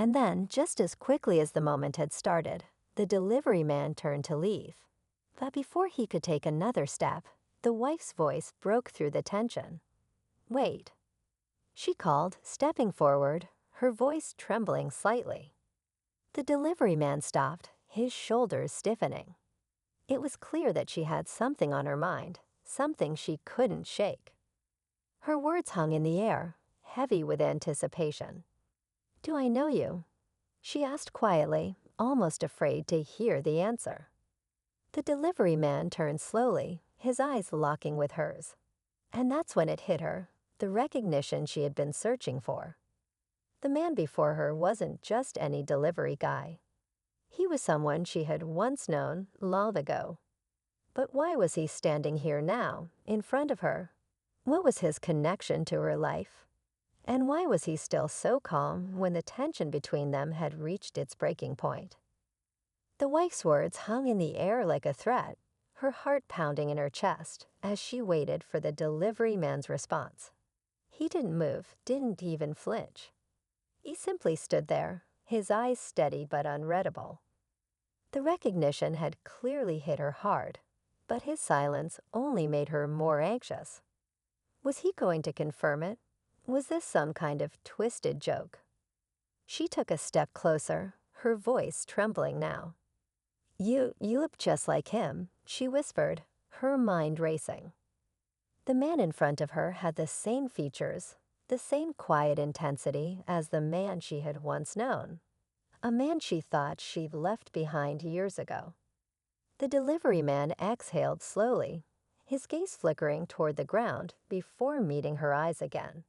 And then, just as quickly as the moment had started, the delivery man turned to leave. But before he could take another step, the wife's voice broke through the tension. "Wait," she called, stepping forward, her voice trembling slightly. The delivery man stopped, his shoulders stiffening. It was clear that she had something on her mind, something she couldn't shake. Her words hung in the air, heavy with anticipation. "Do I know you?" she asked quietly, almost afraid to hear the answer. The delivery man turned slowly, his eyes locking with hers. And that's when it hit her, the recognition she had been searching for. The man before her wasn't just any delivery guy. He was someone she had once known long ago. But why was he standing here now, in front of her? What was his connection to her life? And why was he still so calm when the tension between them had reached its breaking point? The wife's words hung in the air like a threat, her heart pounding in her chest as she waited for the delivery man's response. He didn't move, didn't even flinch. He simply stood there, his eyes steady but unreadable. The recognition had clearly hit her hard, but his silence only made her more anxious. Was he going to confirm it? Was this some kind of twisted joke? She took a step closer, her voice trembling now. You look just like him," she whispered, her mind racing. The man in front of her had the same features, the same quiet intensity as the man she had once known, a man she thought she'd left behind years ago. The delivery man exhaled slowly, his gaze flickering toward the ground before meeting her eyes again.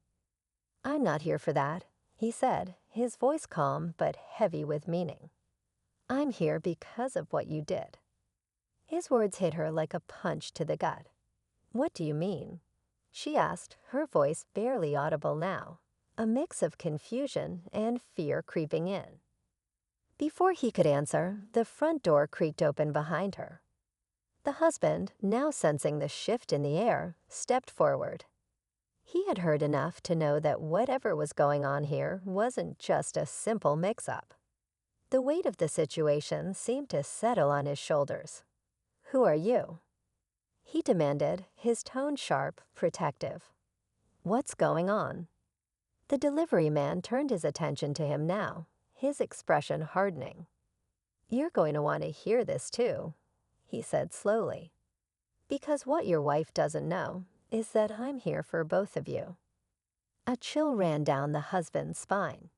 "I'm not here for that," he said, his voice calm but heavy with meaning. "I'm here because of what you did." His words hit her like a punch to the gut. "What do you mean?" she asked, her voice barely audible now, a mix of confusion and fear creeping in. Before he could answer, the front door creaked open behind her. The husband, now sensing the shift in the air, stepped forward. He had heard enough to know that whatever was going on here wasn't just a simple mix-up. The weight of the situation seemed to settle on his shoulders. "Who are you?" he demanded, his tone sharp, protective. "What's going on?" The delivery man turned his attention to him now, his expression hardening. "You're going to want to hear this too," he said slowly. "Because what your wife doesn't know is that I'm here for both of you." A chill ran down the husband's spine.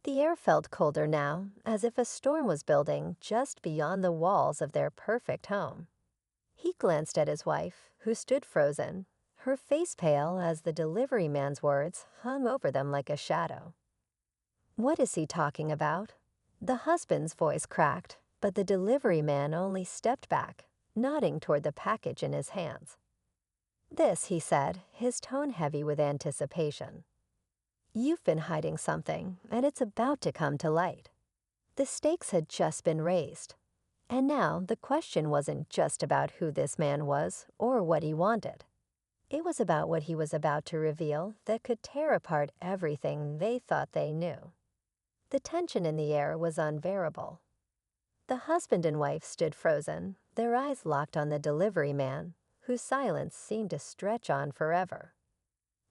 The air felt colder now, as if a storm was building just beyond the walls of their perfect home. He glanced at his wife, who stood frozen, her face pale as the delivery man's words hung over them like a shadow. "What is he talking about?" The husband's voice cracked, but the delivery man only stepped back, nodding toward the package in his hands. "This," he said, his tone heavy with anticipation. "You've been hiding something, and it's about to come to light." The stakes had just been raised. And now the question wasn't just about who this man was or what he wanted. It was about what he was about to reveal that could tear apart everything they thought they knew. The tension in the air was unbearable. The husband and wife stood frozen, their eyes locked on the delivery man, whose silence seemed to stretch on forever.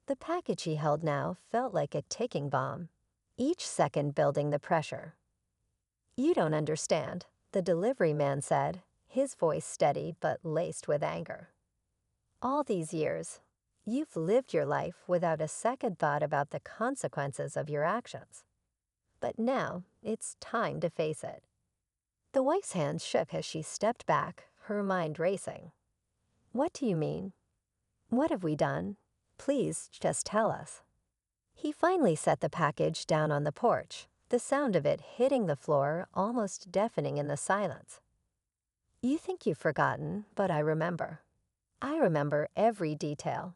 The package he held now felt like a ticking bomb, each second building the pressure. "You don't understand," the delivery man said, his voice steady but laced with anger. "All these years, you've lived your life without a second thought about the consequences of your actions. But now, it's time to face it." The wife's hands shook as she stepped back, her mind racing. "What do you mean? What have we done? Please, just tell us." He finally set the package down on the porch, the sound of it hitting the floor almost deafening in the silence. "You think you've forgotten, but I remember. I remember every detail.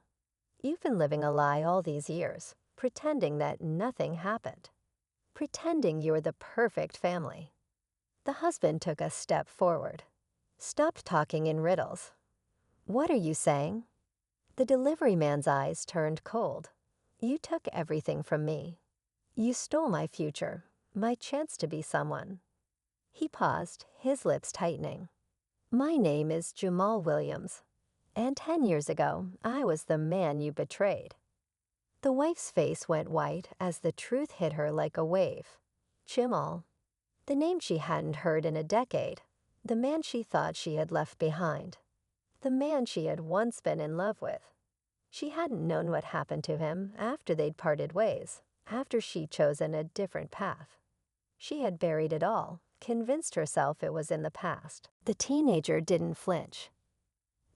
You've been living a lie all these years, pretending that nothing happened. Pretending you're the perfect family." The husband took a step forward. "Stop talking in riddles." "What are you saying?" The delivery man's eyes turned cold. "You took everything from me. You stole my future, my chance to be someone. He paused, his lips tightening. My name is Jamal Williams, and 10 years ago, I was the man you betrayed. The wife's face went white as the truth hit her like a wave. Jamal. The name she hadn't heard in a decade. The man she thought she had left behind. The man she had once been in love with. She hadn't known what happened to him after they'd parted ways, after she'd chosen a different path. She had buried it all, convinced herself it was in the past. The teenager didn't flinch.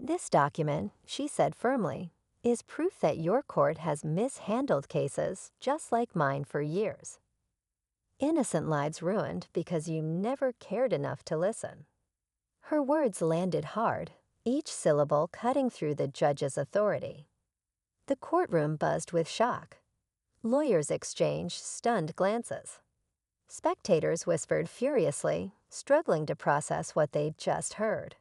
This document, she said firmly, is proof that your court has mishandled cases just like mine for years. Innocent lives ruined because you never cared enough to listen. Her words landed hard, each syllable cutting through the judge's authority. The courtroom buzzed with shock. Lawyers exchanged stunned glances. Spectators whispered furiously, struggling to process what they'd just heard.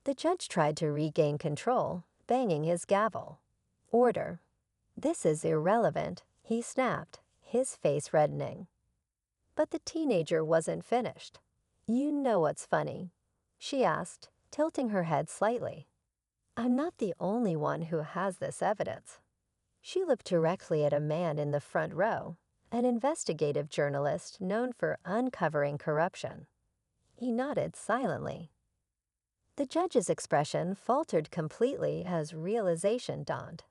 The judge tried to regain control, banging his gavel. Order. This is irrelevant, he snapped, his face reddening. But the teenager wasn't finished. You know what's funny? She asked, tilting her head slightly. I'm not the only one who has this evidence. She looked directly at a man in the front row, an investigative journalist known for uncovering corruption. He nodded silently. The judge's expression faltered completely as realization dawned.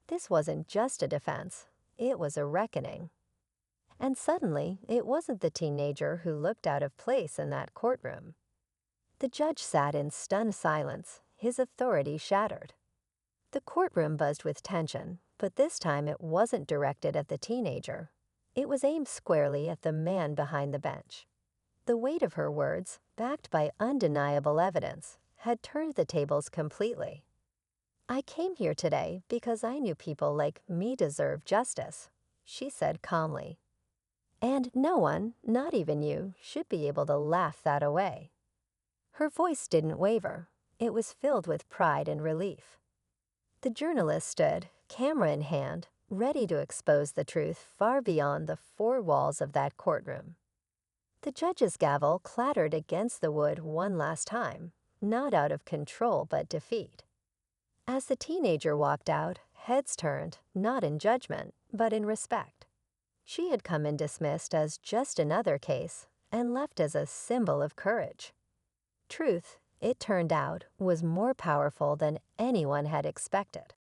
This wasn't just a defense, it was a reckoning. And suddenly, it wasn't the teenager who looked out of place in that courtroom. The judge sat in stunned silence, his authority shattered. The courtroom buzzed with tension, but this time it wasn't directed at the teenager. It was aimed squarely at the man behind the bench. The weight of her words, backed by undeniable evidence, had turned the tables completely. I came here today because I knew people like me deserve justice, she said calmly. And no one, not even you, should be able to laugh that away. Her voice didn't waver. It was filled with pride and relief. The journalist stood, camera in hand, ready to expose the truth far beyond the four walls of that courtroom. The judge's gavel clattered against the wood one last time, not out of control but defeat. As the teenager walked out, heads turned, not in judgment, but in respect. She had come in dismissed as just another case and left as a symbol of courage. Truth, it turned out, was more powerful than anyone had expected.